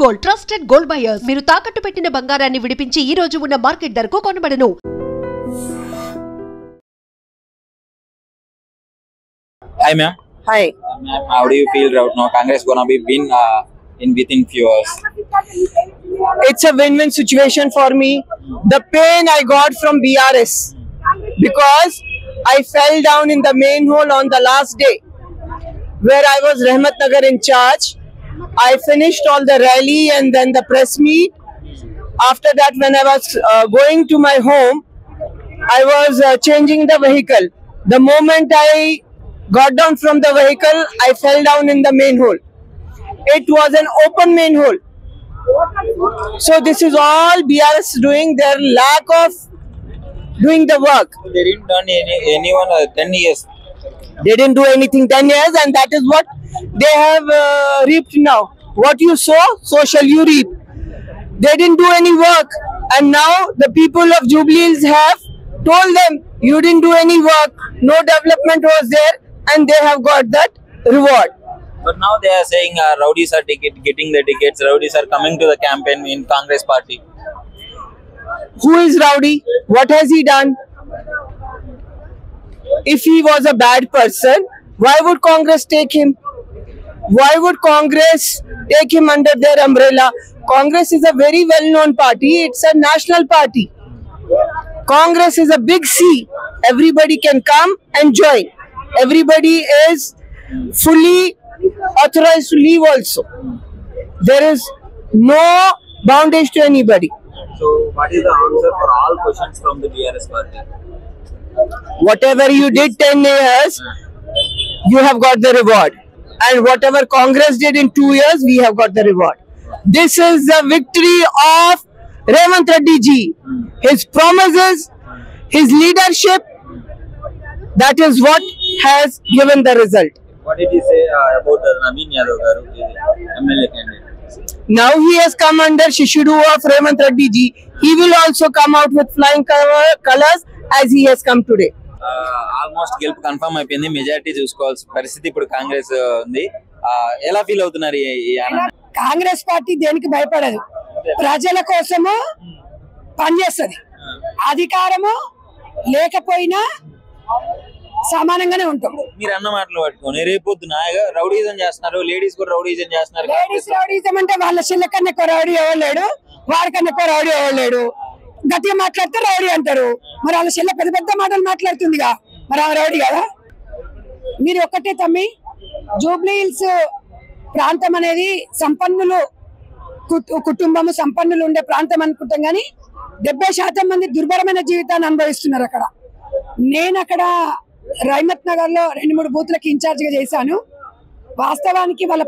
Gold trusted gold buyers మీరు తాకట్టు పెట్టిన బంగారాన్ని విడిపించి ఈ రోజు ఉన్న మార్కెట్ ధరకు కొనబడను. Hi ma'am. Hi. Ma'am, how do you feel right now? Congress gonna be win within few hours. It's a win-win situation for me. The pain I got from BRS because I fell down in the main hole on the last day where I was Rahmat Nagar in charge. I finished all the rally and then the press meet. After that, when I was going to my home, I was changing the vehicle. The moment I got down from the vehicle, I fell down in the main hole. It was an open main hole. So this is all BRS doing, their lack of doing the work. They didn't done anyone 10 years. They didn't do anything 10 years and that is what they have reaped now. What you sow, so shall you reap. They didn't do any work and now the people of Jubilee Hills have told them you didn't do any work, no development was there and they have got that reward. But now they are saying rowdies are getting the tickets, rowdies are coming to the campaign in Congress party. Who is rowdy? What has he done? If he was a bad person, why would Congress take him? Why would Congress take him under their umbrella? Congress is a very well-known party. It's a national party. Congress is a big C. Everybody can come and join. Everybody is fully authorized to leave also. There is no boundage to anybody. So what is the answer for all questions from the BRS party? Whatever you did 10 years, you have got the reward. And whatever Congress did in 2 years, we have got the reward. This is the victory of Revant Reddy ji. His promises, his leadership, that is what has given the result. What did he say about Naveen Yadav garu, MLA candidate? Now he has come under Shishudu of Revant Reddy ji. He will also come out with flying colors as he has come today. Almost గెలుపు confirm అయిపోయింది, majority చూసుకోవాల్సిన పరిస్థితి ఇప్పుడు కాంగ్రెస్ ఉంది. ఎలా feel అవుతున్నారు? Congress party దేనికి భయపడదు, ప్రజల కోసము పనిచేస్తుంది. అధికారము లేకపోయినా సమానంగానే ఉంటాం. మీరు అన్న మాటలు పట్టుకొని రేపొద్దున రౌడీజం చేస్తున్నారు, లేడీస్ కూడా రౌడీజం చేస్తున్నారు. లేడీస్ రౌడీజం అంటే వాళ్ళ చిల్ల కన్నా ఎక్కువ రౌడీ ఎవరు లేడు, వాడికన్నా ఎక్కువ రౌడీ ఎవరు లేడు. గట్టిగా మాట్లాడితే రౌడీ అంటారు, మరి వాళ్ళ చెల్ల పెద్ద పెద్ద మాటలు మాట్లాడుతుందిగా, మరి ఆమె రౌడీ కదా. మీరు ఒక్కటే తమ్మి, జూబ్లీ హిల్స్ ప్రాంతం అనేది సంపన్నులు కుటుంబము సంపన్నులు ఉండే ప్రాంతం అనుకుంటాం, కానీ 70% మంది దుర్భరమైన జీవితాన్ని అనుభవిస్తున్నారు అక్కడ. నేను అక్కడ రహమత్ నగర్ లో 2-3 బూత్లకి ఇన్ఛార్జ్ గా చేశాను. వాస్తవానికి వాళ్ళ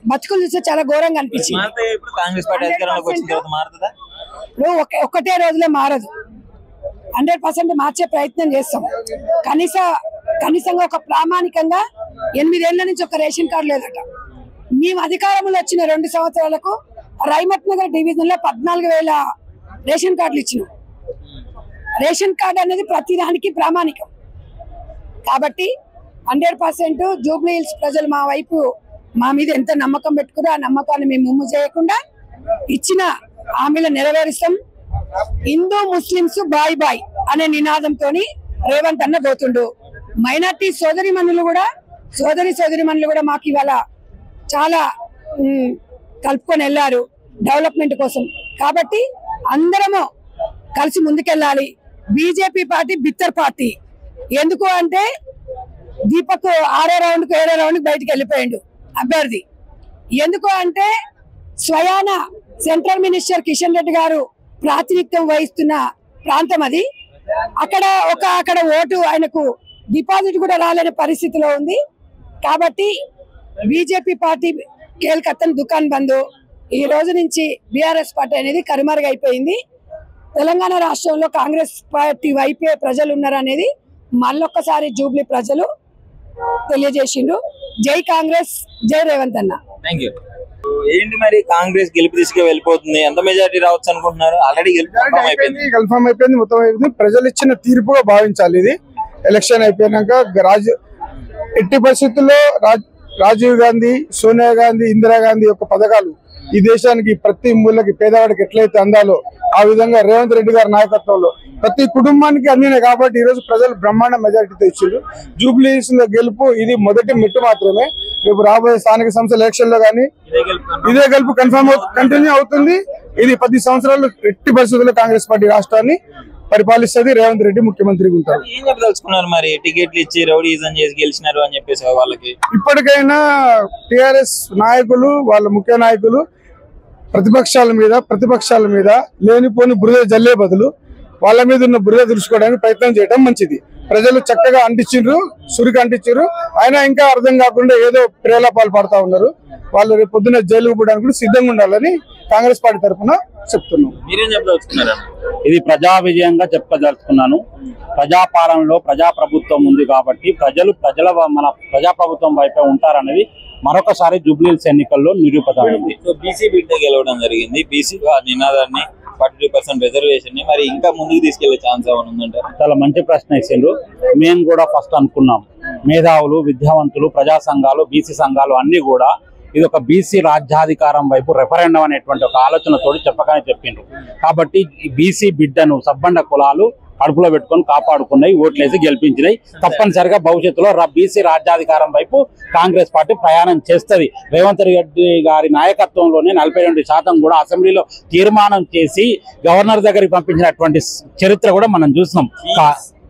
బతుకులు చూస్తే చాలా ఘోరంగా అనిపించింది. ఒక్కటే రోజులే మారదు, 100% మార్చే ప్రయత్నం చేస్తాం. కనీసంగా ఒక ప్రామాణికంగా 8 ఏళ్ల నుంచి ఒక రేషన్ కార్డు లేదట. మేము అధికారంలో వచ్చిన 2 సంవత్సరాలకు రహమత్ నగర్ డివిజన్ లో 14,000 రేషన్ కార్డులు ఇచ్చినాం. రేషన్ కార్డు అనేది ప్రతి దానికి ప్రామాణికం కాబట్టి 100% జూబ్లీ హిల్స్ ప్రజలు మా వైపు మా మీద ఎంత నమ్మకం పెట్టుకున్నా ఆ నమ్మకాన్ని మేము ముమ్ము చేయకుండా ఇచ్చిన హామీలు నెరవేరుస్తాం. హిందూ ముస్లింస్ బాయ్ బాయ్ అనే నినాదంతో రేవంత్ అన్న పోతుండు. మైనార్టీ సోదరిమణులు కూడా మాకు ఇవాళ చాలా కలుపుకొని వెళ్ళారు డెవలప్మెంట్ కోసం. కాబట్టి అందరము కలిసి ముందుకెళ్ళాలి. బీజేపీ పార్టీ బిత్తర్ పార్టీ. ఎందుకు అంటే దీపక్ 6వ రౌండ్కు 7వ రౌండ్కి బయటకు వెళ్ళిపోయాడు అభ్యర్థి. ఎందుకు అంటే స్వయాన సెంట్రల్ మినిస్టర్ కిషన్ రెడ్డి గారు ప్రాతినిధ్యం వహిస్తున్న ప్రాంతం అది. అక్కడ ఓటు ఆయనకు డిపాజిట్ కూడా రాలేని పరిస్థితిలో ఉంది. కాబట్టి బీజేపీ పార్టీ కేల్కత్తన్ దుకాన్ బంద్. ఈ రోజు నుంచి బీఆర్ఎస్ పార్టీ అనేది కనుమరుగైపోయింది. తెలంగాణ రాష్ట్రంలో కాంగ్రెస్ పార్టీ వైపే ప్రజలు ఉన్నారనేది మళ్ళొక్కసారి జూబ్లీ ప్రజలు తెలియజేసిండ్రు. జై కాంగ్రెస్, జై రేవంత్ అన్న. ఏంటి మరి కాంగ్రెస్ గెలుపు దిశగా వెళ్ళిపోతుంది, ఎంత మెజారిటీ రావచ్చు అనుకుంటున్నారు? ఆల్రెడీ కన్ఫర్మ్ అయిపోయింది, మొత్తం అయిపోయింది. ప్రజలు ఇచ్చిన తీర్పుగా భావించాలి. ఇది ఎలక్షన్ అయిపోయినాక ఎట్టి పరిస్థితుల్లో రాజీవ్ గాంధీ, సోనియా గాంధీ, ఇందిరాగాంధీ యొక్క పథకాలు ఈ దేశానికి ప్రతి మూలకి పేదవాడికి ఎట్లయితే అందాలో ఆ విధంగా రేవంత్ రెడ్డి గారి నాయకత్వంలో ప్రతి కుటుంబానికి అందినాయి కాబట్టి ఈ రోజు ప్రజలు బ్రహ్మాండ మెజారిటీతో ఇచ్చారు. జూబ్లీహిల్స్ లో గెలుపు ఇది మొదటి మెట్టు మాత్రమే. రేపు రాబోయే స్థానిక సంస్థల ఎలక్షన్ లో కానీ ఇదే గెలుపు కంటిన్యూ అవుతుంది. ఇది 10 సంవత్సరాలు ఎట్టి పరిస్థితుల్లో కాంగ్రెస్ పార్టీ రాష్ట్రాన్ని పరిపాలిస్తుంది. రేవంత్ రెడ్డి ముఖ్యమంత్రిగా ఉంటారు. ఏం చెప్పదలుచుకున్నారు మరి? టికెట్లు ఇచ్చి రౌడీజం చేసి గెలిచినారు అని చెప్పేసి వాళ్ళకి ఇప్పటికైనా టిఆర్ఎస్ నాయకులు, వాళ్ళ ముఖ్య నాయకులు ప్రతిపక్షాల మీద లేనిపోని బురద జల్లే బదులు వాళ్ళ మీద ఉన్న బురద తుడుచుకోవడానికి ప్రయత్నం చేయడం మంచిది. ప్రజలు చక్కగా అంటించారు, సురికి అంటించారు. అయినా ఇంకా అర్థం కాకుండా ఏదో ప్రేలాపాలు పడతా ఉన్నారు. వాళ్ళు రేపు పొద్దున్న జైలుకు పోవడానికి కూడా సిద్ధంగా ఉండాలని కాంగ్రెస్ పార్టీ తరఫున చెప్తున్నాం. మీరేం చెప్పదలుచుకున్నారు? ఇది ప్రజా విజయంగా చెప్పదలుచుకున్నాను. ప్రజాపాలనలో ప్రజాప్రభుత్వం ఉంది కాబట్టి మన ప్రజాప్రభుత్వం వైపే ఉంటారనేది మరొకసారి జూబ్లీహిల్స్ ఎన్నికల్లో నిరూపితమైంది. సో బీసీ బిడ్డ గెలవడం జరిగింది. బీసీ నినాదాన్ని 42% రిజర్వేషన్ ని మరి ఇంకా ముందుకు తీసుకెళ్లే ఛాన్స్ ఏమైనా ఉందంటారు? చాలా మంచి ప్రశ్న ఇచ్చిండ్రు. మేము కూడా ఫస్ట్ అనుకున్నాం, మేధావులు, విద్యావంతులు, ప్రజా సంఘాలు, బీసీ సంఘాలు అన్ని కూడా ఇది ఒక బీసీ రాజ్యాధికారం వైపు రెఫరెండం అనేటువంటి ఒక ఆలోచనతోటి చెప్పగానే చెప్పిండ్రు. కాబట్టి ఈ బీసీ బిడ్డను సబ్బండ కులాలు కడుపులో పెట్టుకొని కాపాడుకున్నాయి, ఓట్లేసి గెలిపించినాయి. తప్పనిసరిగా భవిష్యత్తులో బీసీ రాజ్యాధికారం వైపు కాంగ్రెస్ పార్టీ ప్రయాణం చేస్తుంది. రేవంత్ రెడ్డి గారి నాయకత్వంలోనే 42% కూడా అసెంబ్లీలో తీర్మానం చేసి గవర్నర్ దగ్గరికి పంపించినటువంటి చరిత్ర కూడా మనం చూసినాం.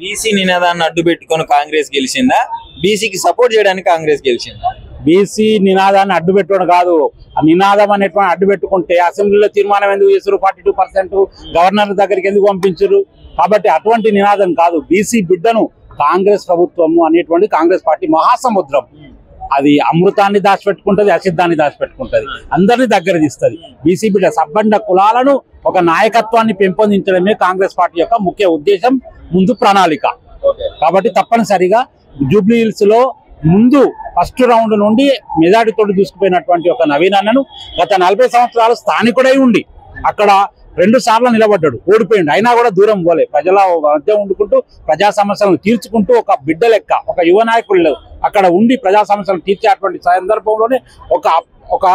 బీసీ నినాదాన్ని అడ్డు పెట్టుకొని కాంగ్రెస్ గెలిచిందా? బీసీకి సపోర్ట్ చేయడానికి కాంగ్రెస్ గెలిచిందా? బీసీ నినాదాన్ని అడ్డు పెట్టుకోవడం కాదు, ఆ నినాదం అనేటువంటి అడ్డు పెట్టుకుంటే అసెంబ్లీలో తీర్మానం ఎందుకు చేశారు? 42% గవర్నర్ దగ్గరికి ఎందుకు పంపించారు? కాబట్టి అటువంటి నినాదం కాదు. బీసీ బిడ్డను కాంగ్రెస్ ప్రభుత్వము అనేటువంటి కాంగ్రెస్ పార్టీ మహాసముద్రం. అది అమృతాన్ని దాచిపెట్టుకుంటది, అసిద్ధాన్ని దాచిపెట్టుకుంటది, అందరినీ దగ్గర తీస్తుంది. బీసీ బిడ్డ సబ్బండ కులాలను ఒక నాయకత్వాన్ని పెంపొందించడమే కాంగ్రెస్ పార్టీ యొక్క ముఖ్య ఉద్దేశం, ముందు ప్రణాళిక. కాబట్టి తప్పనిసరిగా జూబ్లీహిల్స్ లో ముందు ఫస్ట్ రౌండ్ నుండి మెజారిటీతో దూసుకుపోయినటువంటి ఒక నవీన్ అన్నను గత 40 సంవత్సరాలు స్థానికుడై ఉండి అక్కడ 2 సార్లు నిలబడ్డాడు, ఓడిపోయిండు. అయినా కూడా దూరం పోలే, ప్రజల మధ్య ఉండుకుంటూ ప్రజా సమస్యలను తీర్చుకుంటూ ఒక బిడ్డ లెక్క, ఒక యువ నాయకులు అక్కడ ఉండి ప్రజా సమస్యలను తీర్చేటువంటి సందర్భంలోనే ఒక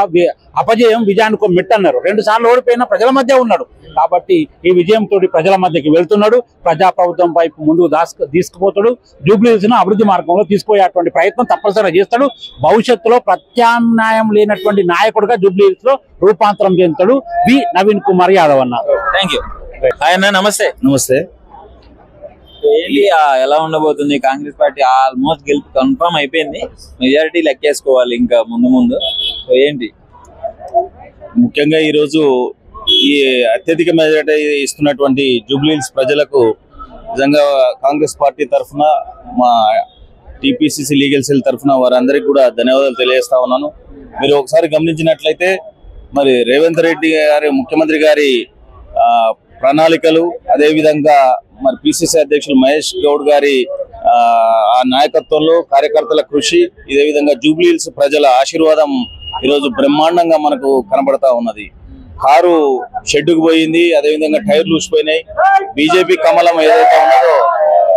అపజయం విజయానికి మెట్టన్నారు. 2 సార్లు ఓడిపోయినా ప్రజల మధ్య ఉన్నాడు. కాబట్టి ఈ విజయంతో ప్రజల మధ్యకి వెళ్తున్నాడు, ప్రజాప్రభుత్వం వైపు ముందుకు తీసుకుపోతాడు. జూబ్లీహిల్స్ ను అభివృద్ధి మార్గంలో తీసుకుపోయేటువంటి ప్రయత్నం తప్పనిసరిగా చేస్తాడు. భవిష్యత్తులో ప్రత్యామ్నాయం లేనటువంటి నాయకుడిగా జూబ్లీహిల్స్ లో రూపాంతరం చెందుతాడు వి నవీన్ కుమార్ యాదవ్ అన్న. Thank you. ఆయన నమస్తే. నమస్తే. ఏంటి ఎలా ఉండబోతుంది? కాంగ్రెస్ పార్టీ ఆల్మోస్ట్ గెలుపు కన్ఫర్మ్ అయిపోయింది, మెజారిటీ లెక్కేసుకోవాలి ఇంకా ముందు. ఏంటి ముఖ్యంగా ఈరోజు ఈ అత్యధిక మెజారిటీ ఇస్తున్నటువంటి జూబ్లీహిల్స్ ప్రజలకు నిజంగా కాంగ్రెస్ పార్టీ తరఫున, మా టీపీసీసీ లీగల్ సెల్ తరఫున వారందరికీ కూడా ధన్యవాదాలు తెలియజేస్తా ఉన్నాను. మీరు ఒకసారి గమనించినట్లయితే మరి రేవంత్ రెడ్డి గారి, ముఖ్యమంత్రి గారి ప్రణాళికలు, అదేవిధంగా మరి పిసిసి అధ్యక్షులు మహేష్ గౌడ్ గారి ఆ నాయకత్వంలో కార్యకర్తల కృషి, ఇదే విధంగా జూబ్లీహిల్స్ ప్రజల ఆశీర్వాదం ఈరోజు బ్రహ్మాండంగా మనకు కనబడతా ఉన్నది. కారు షెడ్డుకు పోయింది, అదేవిధంగా టైర్లు ఊసిపోయినాయి. బీజేపీ కమలం ఏదైతే ఉన్నదో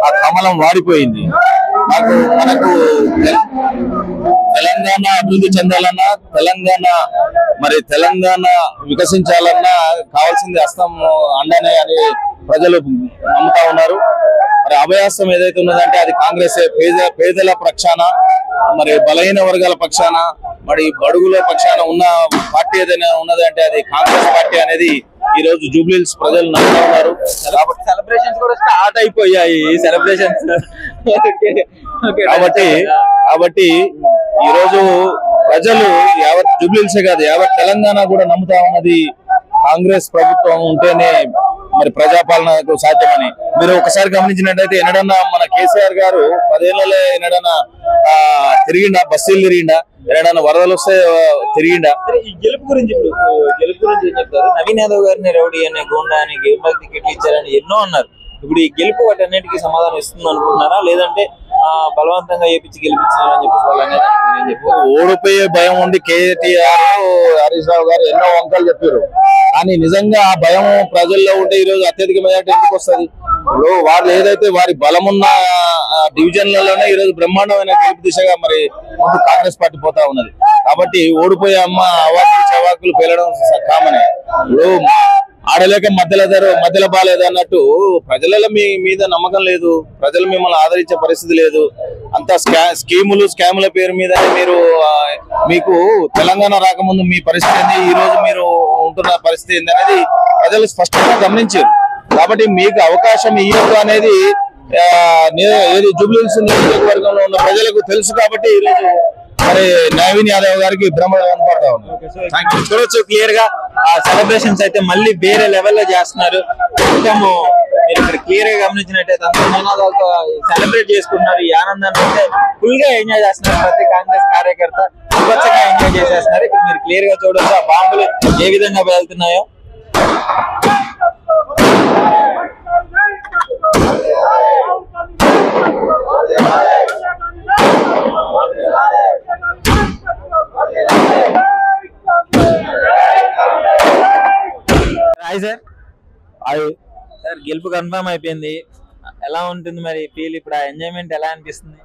ఆ కమలం వాడిపోయింది. మనకు తెలంగాణ అభివృద్ధి చెందాలన్నా, తెలంగాణ వికసించాలన్నా కావాల్సింది హస్తం అండనే అని ప్రజలు నమ్ముతా ఉన్నారు. మరి అభయాస్తం ఏదైతే ఉన్నదంటే అది కాంగ్రెస్ పేదల పక్షాన, మరి బలహీన వర్గాల పక్షాన, మరి బడుగుల పక్షాన ఉన్న పార్టీ ఏదైనా ఉన్నదంటే అది కాంగ్రెస్ పార్టీ అనేది ఈ రోజు జూబ్లీహిల్స్ ప్రజలు నమ్ముతా ఉన్నారు. సెలబ్రేషన్స్ కూడా స్టార్ట్ అయిపోయాయి. సెలబ్రేషన్స్ కాబట్టి ఈ రోజు ప్రజలు యావత్ జూబ్లీహిల్సే కాదు యావత్ తెలంగాణ కూడా నమ్ముతా ఉన్నది కాంగ్రెస్ ప్రభుత్వం ఉంటేనే మరి ప్రజాపాలనకు సాధ్యమని. మీరు ఒకసారి గమనించినట్టయితే ఎన్నడన్నా మన కేసీఆర్ గారు 10 ఏళ్లలో ఎన్నడన్నా తిరిగిండా? బస్సులు తిరిగిండా? ఎన్నడన్నా వరదలు వస్తే తిరిగిండా? ఈ గెలుపు గురించి ఏం చెప్తారు? నవీన్ యాదవ్ గారిని రౌడీ అనే గోండాని టికెట్లు ఇచ్చారని ఎన్నో అన్నారు. ఇప్పుడు ఈ గెలుపు వాటి అన్నిటికీ సమాధానం ఇస్తుంది అనుకుంటున్నారా, లేదంటే బలవంతంగా ఏపించి గెలిపించారని చెప్పేసి వాళ్ళు ఓడిపోయే భయం ఉండి కేటీఆర్, హరీష్ రావు గారు ఎన్నో వంకలు చెప్పారు. కానీ నిజంగా ఆ భయం ప్రజల్లో ఉంటే ఈ రోజు అత్యధిక మెజార్టీ ఎందుకు వస్తుంది? ఇప్పుడు వాళ్ళు ఏదైతే వారి బలమున్న డివిజన్లలోనే ఈ రోజు బ్రహ్మాండమైన గెలుపు దిశగా మరి ముందు కాంగ్రెస్ పార్టీ పోతా ఉన్నది. కాబట్టి ఓడిపోయే అమ్మ అవాకులు చవాకులు పేలడం కామనే. ఇప్పుడు ఆడలేక మధ్యలో బాలేదు అన్నట్టు ప్రజలలో మీ మీద నమ్మకం లేదు, ప్రజలు మిమ్మల్ని ఆదరించే పరిస్థితి లేదు. అంతా స్కాముల పేరు మీద మీకు తెలంగాణ రాకముందు మీ పరిస్థితి ఏంది, ఈ రోజు మీరు ఉంటున్న పరిస్థితి ఏంది అనేది ప్రజలు స్పష్టంగా గమనించారు. కాబట్టి మీకు అవకాశం ఇవ్వదు అనేది జూబ్లీహిల్స్ నియోజకవర్గంలో ఉన్న ప్రజలకు తెలుసు. కాబట్టి ఈ రోజు మరి నవీన్ యాదవ్ గారికి భ్రమ కనపడతా ఉంది. చూడొచ్చు క్లియర్ గా ఆ సెలబ్రేషన్స్ అయితే మళ్ళీ వేరే లెవెల్లో చేస్తున్నారు. మొత్తము మీరు ఇక్కడ క్లియర్ గా గమనించినట్టయితే అందరూ నినాదాలతో సెలబ్రేట్ చేసుకుంటున్నారు. ఈ ఆనందాన్ని అయితే ఫుల్ గా ఎంజాయ్ చేస్తున్నారు. ప్రతి కాంగ్రెస్ కార్యకర్త స్వచ్ఛంగా ఎంజాయ్ చేసేస్తున్నారు. ఇక్కడ మీరు క్లియర్ గా చూడొచ్చు ఆ బాంబులు ఏ విధంగా వెళ్తున్నాయో. సార్ గెలుపు కన్ఫర్మ్ అయిపోయింది, ఎలా ఉంటుంది మరి ఫీల్? ఇప్పుడు ఆ ఎంజాయ్మెంట్ ఎలా అనిపిస్తుంది?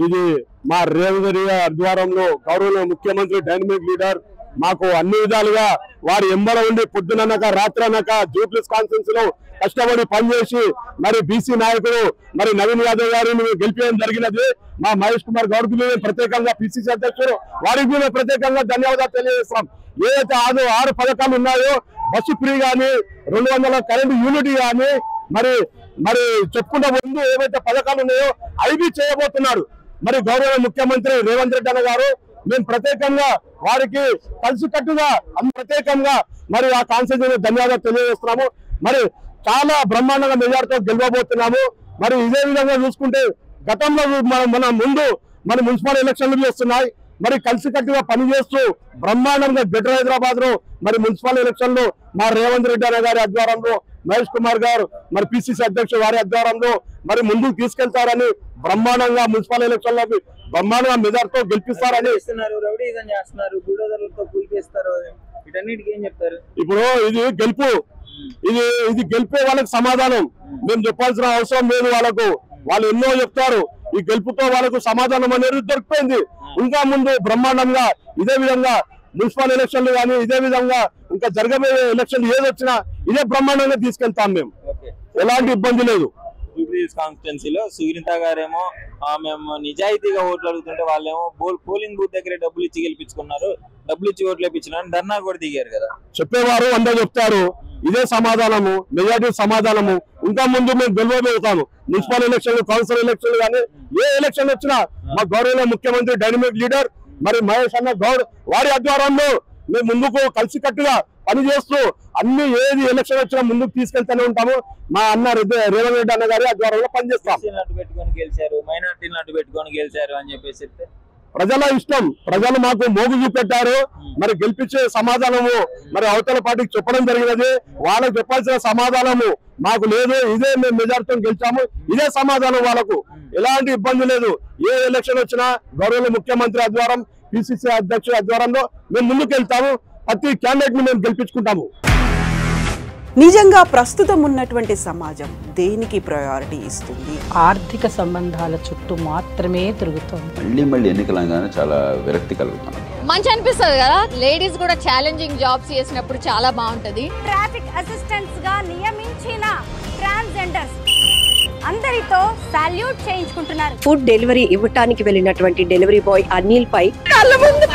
ఇది మా రేవంత్ ఆధ్వర్యంలో గౌరవ ముఖ్యమంత్రి డైనమిక్ లీడర్ మాకు అన్ని విధాలుగా వారి ఎంబడ ఉండి పొద్దుననక రాత్రనక జూబ్లీహిల్స్ కాన్ఫరెన్స్ లో కష్టపడి పనిచేసి మరి బీసీ నాయకుడు మరి నవీన్ యాదవ్ గారిని గెలిపించడం జరిగినది. మా మహేష్ కుమార్ గౌడ్ కి ప్రత్యేకంగా పిసిసి అధ్యక్షుడు వారికి మేము ప్రత్యేకంగా ధన్యవాదాలు తెలియజేస్తాం. ఏదైతే 6 పథకాలు ఉన్నాయో బస్సు ఫ్రీ గానీ 200 కరెంటు యూనిట్ గానీ మరి చెప్పుకుంటే ముందు ఏవైతే పథకాలు ఉన్నాయో అవి చేయబోతున్నాడు మరి గౌరవ ముఖ్యమంత్రి రేవంత్ రెడ్డి అన్న గారు. మేము ప్రత్యేకంగా వారికి కలిసికట్టుగా ప్రత్యేకంగా మరి ఆ కాన్స్టిట్యూన్సీ ధన్యవాదాలు తెలియజేస్తున్నాము. మరి చాలా బ్రహ్మాండంగా మెజార్టీతో గెలవబోతున్నాము. మరి ఇదే విధంగా చూసుకుంటే గతంలో మన ముందు మన మున్సిపల్ ఎలక్షన్లు వస్తున్నాయి. మరి కలిసికట్టుగా పనిచేస్తూ బ్రహ్మాండంగా గ్రేటర్ హైదరాబాద్ లో మరి మున్సిపల్ ఎలక్షన్లు మా రేవంత్ రెడ్డి అన్న గారి ఆధ్వర్యంలో మహేష్ కుమార్ గారు మరి పిసిసి అధ్యక్షుడు వారి ఆధ్వర్యంలో మరి ముందుకు తీసుకెళ్తారని బ్రహ్మాండంగా మున్సిపల్ ఎలక్షన్ లో బ్రహ్మాండంగా మెజార్టీతో గెలిపిస్తారని ఇప్పుడు ఇది గెలుపు ఇది గెలిపే వాళ్ళకి సమాధానం మేము చెప్పాల్సిన అవసరం లేదు. వాళ్ళు ఎన్నో చెప్తారు. ఈ గెలుపుతో వాళ్ళకు సమాధానం అనేది దొరికిపోయింది. ఇంకా ముందు బ్రహ్మాండంగా ఇదే విధంగా మున్సిపల్ ఎలక్షన్లు కానీ ఇదే విధంగా ఇంకా జరగబోయే ఎలక్షన్లు ఏదొచ్చినా ఇదే బ్రహ్మాండంగా తీసుకెళ్తాం. మేము ఎలాంటి ఇబ్బంది లేదు. జూబ్లీహిల్స్ కాన్స్టిట్యున్సీలో సునీత గారేమో మేము నిజాయితీగా ఓట్లు అడుగుతుంటే వాళ్ళేమో పోలింగ్ బూత్ దగ్గర డబ్బులు ఇచ్చి గెలిపించుకున్నారు, డబ్బులు ఇచ్చి ఓట్లు వేయించినారు, ధర్నా కూడా దిగారు కదా. చెప్పేవారు అందరూ చెప్తారు. ఇదే సమాధానము, మెజార్టీ సమాధానము. ఇంకా ముందు మేము గెలవబోతాము. మున్సిపల్ ఎలక్షన్లు, కౌన్సిల్ ఎలక్షన్లు కానీ ఏ ఎలక్షన్ వచ్చినా మా గౌరవ ముఖ్యమంత్రి డైనమిక్ లీడర్ మరి మహేష్ అన్న గౌడ్ వారి ఆధ్వర్యంలో మేము ముందుకు కలిసికట్టుగా పనిచేస్తూ అన్ని ఏది ఎలక్షన్ వచ్చినా ముందుకు తీసుకెళ్తూనే ఉంటాము. మా అన్న రేవంత్ రెడ్డి అన్న గారి ఆధ్వర్యంలో పనిచేస్తాం. పెట్టుకొని గెలిచారు, మైనార్టీలను అడ్డు పెట్టుకొని గెలిచారు అని చెప్పేసి చెప్తే ప్రజల ఇష్టం. ప్రజలు మాకు మోగు చూపెట్టారు. మరి గెలిపించే సమాధానము మరి అవతల పార్టీకి చెప్పడం జరిగినది. వాళ్ళకు చెప్పాల్సిన సమాధానము మాకు లేదు. ఇదే మేము మెజార్టీతో గెలిచాము, ఇదే సమాధానం. వాళ్ళకు ఎలాంటి ఇబ్బంది లేదు. ఏ ఎలక్షన్ వచ్చినా గౌరవ ముఖ్యమంత్రి ఆధ్వర్యం, పిసిసి అధ్యక్షుడు ఆధ్వర్యంలో మేము ముందుకు వెళ్తాము. ప్రతి క్యాండిడేట్ ని మేము గెలిపించుకుంటాము. నిజంగా ప్రస్తుతం ఉన్నటువంటి సమాజం దేనికి ప్రయారిటీ ఇస్తుంది? ఆర్థిక సంబంధాల చుట్టూ మాత్రమే తిరుగుతుంది. మళ్ళీ ఎన్నికలంగానే చాలా విరక్తి కలుగుతుంది. మంచి అనిపిస్తుంది కదా. లేడీస్ కూడా ఛాలెంజింగ్ జాబ్స్ చేసినప్పుడు చాలా బాగుంటది. ట్రాఫిక్ అసిస్టెంట్స్ గా నియమించిన ట్రాన్స్జెండర్స్ అందరితో సాల్యూట్ చేయించుకుంటున్నారు. ఫుడ్ డెలివరీ ఇవ్వటానికి వెళ్ళినటువంటి డెలివరీ బాయ్ అనిల్ పై కళ్ళ ముందు